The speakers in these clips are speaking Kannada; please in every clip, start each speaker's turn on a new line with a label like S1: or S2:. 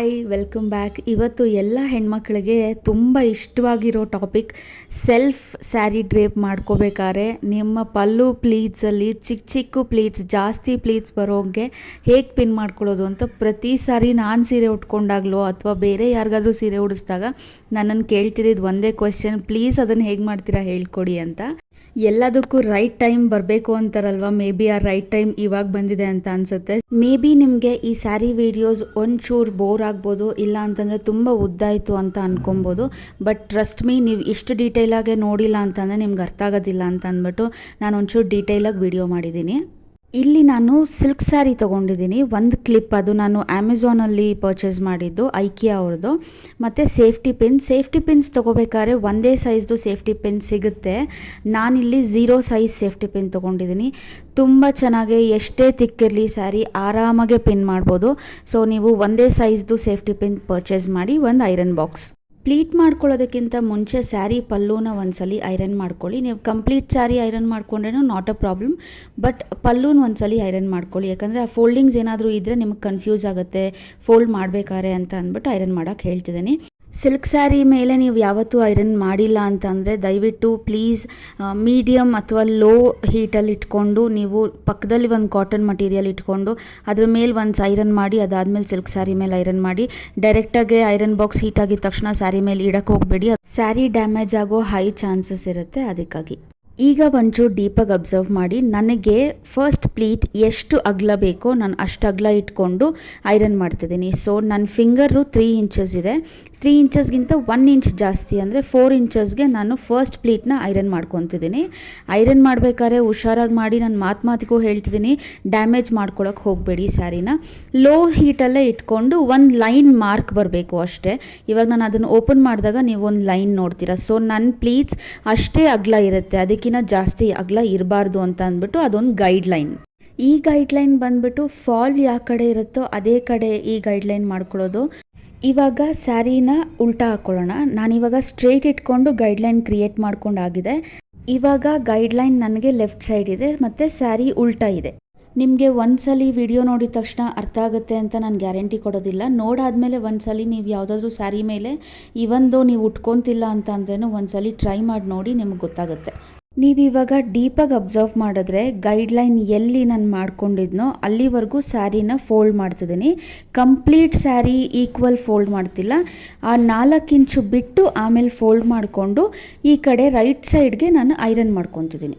S1: Hi welcome back. ಇವತ್ತು ಎಲ್ಲ ಹೆಣ್ಮಕ್ಳಿಗೆ ತುಂಬ ಇಷ್ಟವಾಗಿರೋ ಟಾಪಿಕ್ ಸೆಲ್ಫ್ ಸ್ಯಾರಿ ಡ್ರೇಪ್ ಮಾಡ್ಕೋಬೇಕಾದ್ರೆ ನಿಮ್ಮ ಪಲ್ಲು ಪ್ಲೀಟ್ಸಲ್ಲಿ ಚಿಕ್ಕ ಚಿಕ್ಕ ಪ್ಲೀಟ್ಸ್ ಜಾಸ್ತಿ ಪ್ಲೀಟ್ಸ್ ಬರೋಂಗೆ ಹೇಗೆ ಪಿನ್ ಮಾಡ್ಕೊಳ್ಳೋದು ಅಂತ ಪ್ರತಿ ಸಾರಿ ನಾನು ಸೀರೆ ಉಟ್ಕೊಂಡಾಗಲೋ ಅಥವಾ ಬೇರೆ ಯಾರಿಗಾದ್ರೂ ಸೀರೆ ಉಡಿಸಿದಾಗ ನನ್ನನ್ನು ಕೇಳ್ತಿದ್ದಿದ್ದು ಒಂದೇ ಕ್ವೆಶ್ಚನ್, ಪ್ಲೀಸ್ ಅದನ್ನು ಹೇಗೆ ಮಾಡ್ತೀರಾ ಹೇಳ್ಕೊಡಿ ಅಂತ. ಎಲ್ಲದಕ್ಕೂ ರೈಟ್ ಟೈಮ್ ಬರಬೇಕು ಅಂತಾರಲ್ವ, ಮೇ ಬಿ ಆ ರೈಟ್ ಟೈಮ್ ಇವಾಗ ಬಂದಿದೆ ಅಂತ ಅನಿಸುತ್ತೆ. ಮೇ ಬಿ ನಿಮಗೆ ಈ ಸ್ಯಾರಿ ವೀಡಿಯೋಸ್ ಒಂಚೂರು ಬೋರ್ ಆಗ್ಬೋದು, ಇಲ್ಲ ಅಂತಂದರೆ ತುಂಬ ಉದ್ದಾಯಿತು ಅಂತ ಅನ್ಕೊಬೋದು. ಬಟ್ ಟ್ರಸ್ಟ್ ಮೀ, ನೀವು ಇಷ್ಟು ಡೀಟೇಲಾಗೆ ನೋಡಿಲ್ಲ ಅಂತಂದರೆ ನಿಮ್ಗೆ ಅರ್ಥ ಆಗೋದಿಲ್ಲ ಅಂತ ಅಂದ್ಬಿಟ್ಟು ನಾನು ಒಂಚೂರು ಡೀಟೇಲಾಗಿ ವಿಡಿಯೋ ಮಾಡಿದ್ದೀನಿ. ಇಲ್ಲಿ ನಾನು ಸಿಲ್ಕ್ ಸ್ಯಾರಿ ತೊಗೊಂಡಿದ್ದೀನಿ, ಒಂದು ಕ್ಲಿಪ್, ಅದು ನಾನು ಅಮೆಝಾನಲ್ಲಿ ಪರ್ಚೇಸ್ ಮಾಡಿದ್ದು, ಐಕಿಯಾ ಅವ್ರದ್ದು. ಮತ್ತು ಸೇಫ್ಟಿ ಪಿನ್ಸ್ ತೊಗೋಬೇಕಾದ್ರೆ ಒಂದೇ ಸೈಜ್ದು ಸೇಫ್ಟಿ ಪಿನ್ ಸಿಗುತ್ತೆ. ನಾನಿಲ್ಲಿ 0 ಸೈಜ್ ಸೇಫ್ಟಿ ಪಿನ್ ತೊಗೊಂಡಿದ್ದೀನಿ. ತುಂಬ ಚೆನ್ನಾಗಿ ಎಷ್ಟೇ ತಿಕ್ಕಿರಲಿ ಸ್ಯಾರಿ ಆರಾಮಾಗೆ ಪಿನ್ ಮಾಡ್ಬೋದು. ಸೊ ನೀವು ಒಂದೇ ಸೈಜ್ದು ಸೇಫ್ಟಿ ಪಿನ್ ಪರ್ಚೇಸ್ ಮಾಡಿ ಒಂದು ಐರನ್ ಬಾಕ್ಸ್. ಪ್ಲೀಟ್ ಮಾಡ್ಕೊಳ್ಳೋದಕ್ಕಿಂತ ಮುಂಚೆ ಸ್ಯಾರಿ ಪಲ್ಲುನ ಒಂದ್ಸಲಿ ಐರನ್ ಮಾಡ್ಕೊಳ್ಳಿ. ನೀವು ಕಂಪ್ಲೀಟ್ ಸ್ಯಾರಿ ಐರನ್ ಮಾಡ್ಕೊಂಡ್ರೇನು ನಾಟ್ ಅ ಪ್ರಾಬ್ಲಮ್, ಬಟ್ ಪಲ್ಲುನ ಒಂದ್ಸಲಿ ಐರನ್ ಮಾಡ್ಕೊಳ್ಳಿ. ಯಾಕಂದರೆ ಆ ಫೋಲ್ಡಿಂಗ್ಸ್ ಏನಾದರೂ ಇದ್ದರೆ ನಿಮಗೆ ಕನ್ಫ್ಯೂಸ್ ಆಗುತ್ತೆ ಫೋಲ್ಡ್ ಮಾಡಬೇಕಾರೆ ಅಂತ ಅಂದ್ಬಿಟ್ಟು ಐರನ್ ಮಾಡೋಕ್ಕೆ ಹೇಳ್ತಿದ್ದೀನಿ. ಸಿಲ್ಕ್ ಸ್ಯಾರಿ ಮೇಲೆ ನೀವು ಯಾವತ್ತೂ ಐರನ್ ಮಾಡಿಲ್ಲ ಅಂತಂದರೆ ದಯವಿಟ್ಟು ಪ್ಲೀಸ್ ಮೀಡಿಯಮ್ ಅಥವಾ ಲೋ ಹೀಟಲ್ಲಿ ಇಟ್ಕೊಂಡು ನೀವು ಪಕ್ಕದಲ್ಲಿ ಒಂದು ಕಾಟನ್ ಮಟೀರಿಯಲ್ ಇಟ್ಕೊಂಡು ಅದ್ರ ಮೇಲೆ ಒಂದು ಐರನ್ ಮಾಡಿ, ಅದಾದಮೇಲೆ ಸಿಲ್ಕ್ ಸ್ಯಾರಿ ಮೇಲೆ ಐರನ್ ಮಾಡಿ. ಡೈರೆಕ್ಟಾಗಿ ಐರನ್ ಬಾಕ್ಸ್ ಹೀಟ್ ಆಗಿದ ತಕ್ಷಣ ಸ್ಯಾರಿ ಮೇಲೆ ಇಡಕ್ಕೆ ಹೋಗಬೇಡಿ, ಸ್ಯಾರಿ ಡ್ಯಾಮೇಜ್ ಆಗೋ ಹೈ ಚಾನ್ಸಸ್ ಇರುತ್ತೆ. ಅದಕ್ಕಾಗಿ ಈಗ ಒಂಚೂರು ಡೀಪಾಗಿ ಅಬ್ಸರ್ವ್ ಮಾಡಿ. ನನಗೆ ಫಸ್ಟ್ ಪ್ಲೀಟ್ ಎಷ್ಟು ಅಗಲ ಬೇಕೋ ನಾನು ಅಷ್ಟು ಅಗಲ ಇಟ್ಕೊಂಡು ಐರನ್ ಮಾಡ್ತಿದ್ದೀನಿ. ಸೊ ನನ್ನ ಫಿಂಗರು 3 ಇಂಚಸ್ ಇದೆ. 3 ಇಂಚಸ್ಗಿಂತ 1 ಇಂಚ್ ಜಾಸ್ತಿ ಅಂದರೆ 4 ಇಂಚಸ್ಗೆ ನಾನು ಫಸ್ಟ್ ಪ್ಲೀಟ್ನ ಐರನ್ ಮಾಡ್ಕೊತಿದ್ದೀನಿ. ಐರನ್ ಮಾಡಬೇಕಾದ್ರೆ ಹುಷಾರಾಗಿ ಮಾಡಿ, ನಾನು ಮಾತಿಗೂ ಹೇಳ್ತಿದ್ದೀನಿ, ಡ್ಯಾಮೇಜ್ ಮಾಡ್ಕೊಳಕ್ಕೆ ಹೋಗಬೇಡಿ ಸ್ಯಾರಿನ. ಲೋ ಹೀಟಲ್ಲೇ ಇಟ್ಕೊಂಡು ಒಂದು ಲೈನ್ ಮಾರ್ಕ್ ಬರಬೇಕು ಅಷ್ಟೇ. ಇವಾಗ ನಾನು ಅದನ್ನು ಓಪನ್ ಮಾಡಿದಾಗ ನೀವು ಒಂದು ಲೈನ್ ನೋಡ್ತೀರಾ. ಸೊ ನನ್ನ ಪ್ಲೀಟ್ಸ್ ಅಷ್ಟೇ ಅಗಲ ಇರುತ್ತೆ, ಅದಕ್ಕಿಂತ ಜಾಸ್ತಿ ಅಗಲ ಇರಬಾರ್ದು ಅಂತ ಅಂದ್ಬಿಟ್ಟು ಅದೊಂದು ಗೈಡ್ಲೈನ್. ಈ ಗೈಡ್ಲೈನ್ ಬಂದ್ಬಿಟ್ಟು ಫಾಲ್ ಯಾವ ಕಡೆ ಇರುತ್ತೋ ಅದೇ ಕಡೆ ಈ ಗೈಡ್ಲೈನ್ ಮಾಡ್ಕೊಳ್ಳೋದು. ಇವಾಗ ಸ್ಯಾರಿನ ಉಲ್ಟಾ ಹಾಕ್ಕೊಳ್ಳೋಣ. ನಾನಿವಾಗ ಸ್ಟ್ರೇಟ್ ಇಟ್ಕೊಂಡು ಗೈಡ್ಲೈನ್ ಕ್ರಿಯೇಟ್ ಮಾಡ್ಕೊಂಡಾಗಿದೆ. ಇವಾಗ ಗೈಡ್ಲೈನ್ ನನಗೆ ಲೆಫ್ಟ್ ಸೈಡ್ ಇದೆ ಮತ್ತು ಸ್ಯಾರಿ ಉಲ್ಟಾ ಇದೆ. ನಿಮಗೆ ಒಂದ್ಸಲಿ ವಿಡಿಯೋ ನೋಡಿದ ತಕ್ಷಣ ಅರ್ಥ ಆಗುತ್ತೆ ಅಂತ ನಾನು ಗ್ಯಾರಂಟಿ ಕೊಡೋದಿಲ್ಲ. ನೋಡಾದ್ಮೇಲೆ ಒಂದ್ಸಲಿ ನೀವು ಯಾವುದಾದ್ರೂ ಸ್ಯಾರಿ ಮೇಲೆ ಇವಂದು ನೀವು ಉಟ್ಕೊತಿಲ್ಲ ಅಂತ ಅಂದ್ರೇನು ಒಂದ್ಸಲಿ ಟ್ರೈ ಮಾಡಿ ನೋಡಿ, ನಿಮ್ಗೆ ಗೊತ್ತಾಗುತ್ತೆ. ನೀವಿವಾಗ ಡೀಪಾಗಿ ಅಬ್ಸರ್ವ್ ಮಾಡಿದ್ರೆ ಗೈಡ್ಲೈನ್ ಎಲ್ಲಿ ನಾನು ಮಾಡ್ಕೊಂಡಿದ್ನೋ ಅಲ್ಲಿವರೆಗೂ ಸ್ಯಾರಿನ ಫೋಲ್ಡ್ ಮಾಡ್ತಿದ್ದೀನಿ. ಕಂಪ್ಲೀಟ್ ಸ್ಯಾರಿ ಈಕ್ವಲ್ ಫೋಲ್ಡ್ ಮಾಡ್ತಿಲ್ಲ, ಆ 4 ಇಂಚು ಬಿಟ್ಟು ಆಮೇಲೆ ಫೋಲ್ಡ್ ಮಾಡಿಕೊಂಡು ಈ ಕಡೆ ರೈಟ್ ಸೈಡ್ಗೆ ನಾನು ಐರನ್ ಮಾಡ್ಕೊತಿದ್ದೀನಿ.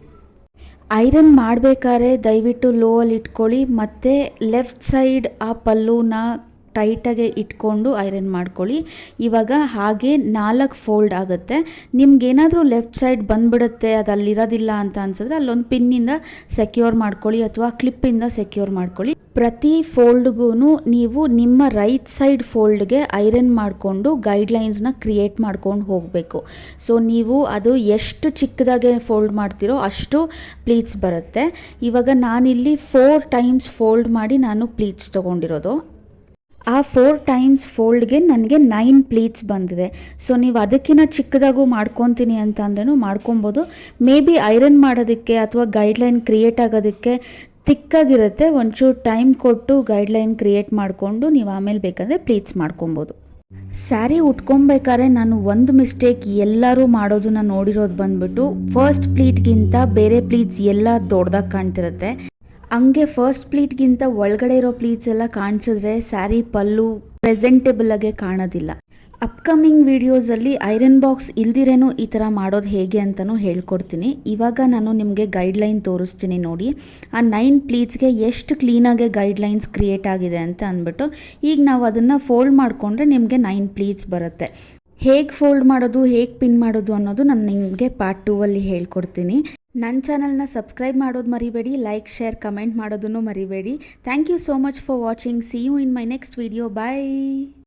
S1: ಐರನ್ ಮಾಡಬೇಕಾದ್ರೆ ದಯವಿಟ್ಟು ಲೋ ಅಲ್ಲಿ ಇಟ್ಕೊಳ್ಳಿ ಮತ್ತು ಲೆಫ್ಟ್ ಸೈಡ್ ಆ ಪಲ್ಲುನ ಟೈಟಾಗೆ ಇಟ್ಕೊಂಡು ಐರನ್ ಮಾಡ್ಕೊಳ್ಳಿ. ಇವಾಗ ಹಾಗೆ 4 ಫೋಲ್ಡ್ ಆಗುತ್ತೆ. ನಿಮ್ಗೇನಾದರೂ ಲೆಫ್ಟ್ ಸೈಡ್ ಬಂದ್ಬಿಡುತ್ತೆ, ಅದು ಅಲ್ಲಿರೋದಿಲ್ಲ ಅಂತ ಅನ್ಸಿದ್ರೆ ಅಲ್ಲೊಂದು ಪಿನ್ನಿಂದ ಸೆಕ್ಯೂರ್ ಮಾಡ್ಕೊಳ್ಳಿ ಅಥವಾ ಕ್ಲಿಪ್ಪಿಂದ ಸೆಕ್ಯೂರ್ ಮಾಡ್ಕೊಳ್ಳಿ. ಪ್ರತಿ ಫೋಲ್ಡ್ಗೂ ನೀವು ನಿಮ್ಮ ರೈಟ್ ಸೈಡ್ ಫೋಲ್ಡ್ಗೆ ಐರನ್ ಮಾಡಿಕೊಂಡು ಗೈಡ್ಲೈನ್ಸ್ನ ಕ್ರಿಯೇಟ್ ಮಾಡ್ಕೊಂಡು ಹೋಗಬೇಕು. ಸೊ ನೀವು ಅದು ಎಷ್ಟು ಚಿಕ್ಕದಾಗೆ ಫೋಲ್ಡ್ ಮಾಡ್ತೀರೋ ಅಷ್ಟು ಪ್ಲೀಟ್ಸ್ ಬರುತ್ತೆ. ಇವಾಗ ನಾನಿಲ್ಲಿ 4 ಟೈಮ್ಸ್ ಫೋಲ್ಡ್ ಮಾಡಿ ನಾನು ಪ್ಲೀಟ್ಸ್ ತೊಗೊಂಡಿರೋದು. ಆ 4 ಟೈಮ್ಸ್ ಫೋಲ್ಡ್ಗೆ ನನಗೆ 9 ಪ್ಲೀಟ್ಸ್ ಬಂದಿದೆ. ಸೊ ನೀವು ಅದಕ್ಕಿಂತ ಚಿಕ್ಕದಾಗೂ ಮಾಡ್ಕೊತೀನಿ ಅಂತ ಅಂದ್ರೂ ಮಾಡ್ಕೊಬೋದು. ಮೇ ಬಿ ಐರನ್ ಮಾಡೋದಕ್ಕೆ ಅಥವಾ ಗೈಡ್ಲೈನ್ ಕ್ರಿಯೇಟ್ ಆಗೋದಕ್ಕೆ ತಿಕ್ಕಾಗಿರುತ್ತೆ. ಒಂಚೂರು ಟೈಮ್ ಕೊಟ್ಟು ಗೈಡ್ಲೈನ್ ಕ್ರಿಯೇಟ್ ಮಾಡಿಕೊಂಡು ನೀವು ಆಮೇಲೆ ಬೇಕಂದರೆ ಪ್ಲೀಟ್ಸ್ ಮಾಡ್ಕೊಬೋದು. ಸ್ಯಾರಿ ಉಟ್ಕೊಬೇಕಾದ್ರೆ ನಾನು ಒಂದು ಮಿಸ್ಟೇಕ್ ಎಲ್ಲರೂ ಮಾಡೋದನ್ನ ನೋಡಿರೋದು ಬಂದ್ಬಿಟ್ಟು, ಫಸ್ಟ್ ಪ್ಲೀಟ್ಗಿಂತ ಬೇರೆ ಪ್ಲೀಟ್ಸ್ ಎಲ್ಲ ದೊಡ್ಡದಾಗಿ ಕಾಣ್ತಿರುತ್ತೆ. ಹಂಗೆ ಫಸ್ಟ್ ಪ್ಲೀಟ್ಗಿಂತ ಒಳಗಡೆ ಇರೋ ಪ್ಲೀಟ್ಸ್ ಎಲ್ಲ ಕಾಣಿಸಿದ್ರೆ ಸ್ಯಾರಿ ಪಲ್ಲು ಪ್ರೆಸೆಂಟೇಬಲ್ ಆಗಿ ಕಾಣೋದಿಲ್ಲ. ಅಪ್ಕಮಿಂಗ್ ವಿಡಿಯೋಸಲ್ಲಿ ಐರನ್ ಬಾಕ್ಸ್ ಇಲ್ದಿರೇನು ಈ ಥರ ಮಾಡೋದು ಹೇಗೆ ಅಂತಲೂ ಹೇಳ್ಕೊಡ್ತೀನಿ. ಇವಾಗ ನಾನು ನಿಮಗೆ ಗೈಡ್ಲೈನ್ ತೋರಿಸ್ತೀನಿ ನೋಡಿ. ಆ 9 ಪ್ಲೀಟ್ಸ್ಗೆ ಎಷ್ಟು ಕ್ಲೀನಾಗೆ ಗೈಡ್ಲೈನ್ಸ್ ಕ್ರಿಯೇಟ್ ಆಗಿದೆ ಅಂತ ಅಂದ್ಬಿಟ್ಟು ಈಗ ನಾವು ಅದನ್ನು ಫೋಲ್ಡ್ ಮಾಡಿಕೊಂಡ್ರೆ ನಿಮಗೆ 9 ಪ್ಲೀಟ್ಸ್ ಬರುತ್ತೆ. ಹೇಗೆ ಫೋಲ್ಡ್ ಮಾಡೋದು, ಹೇಗೆ ಪಿನ್ ಮಾಡೋದು ಅನ್ನೋದು ನಾನು ನಿಮಗೆ ಪಾರ್ಟ್ 2ಅಲ್ಲಿ ಹೇಳ್ಕೊಡ್ತೀನಿ. ನನ್ನ ಚಾನಲ್ನ ಸಬ್ಸ್ಕ್ರೈಬ್ ಮಾಡೋದು ಮರಿಬೇಡಿ, ಲೈಕ್, ಶೇರ್, ಕಮೆಂಟ್ ಮಾಡೋದನ್ನು ಮರಿಬೇಡಿ. Thank you so much for watching. See you in my next video. Bye.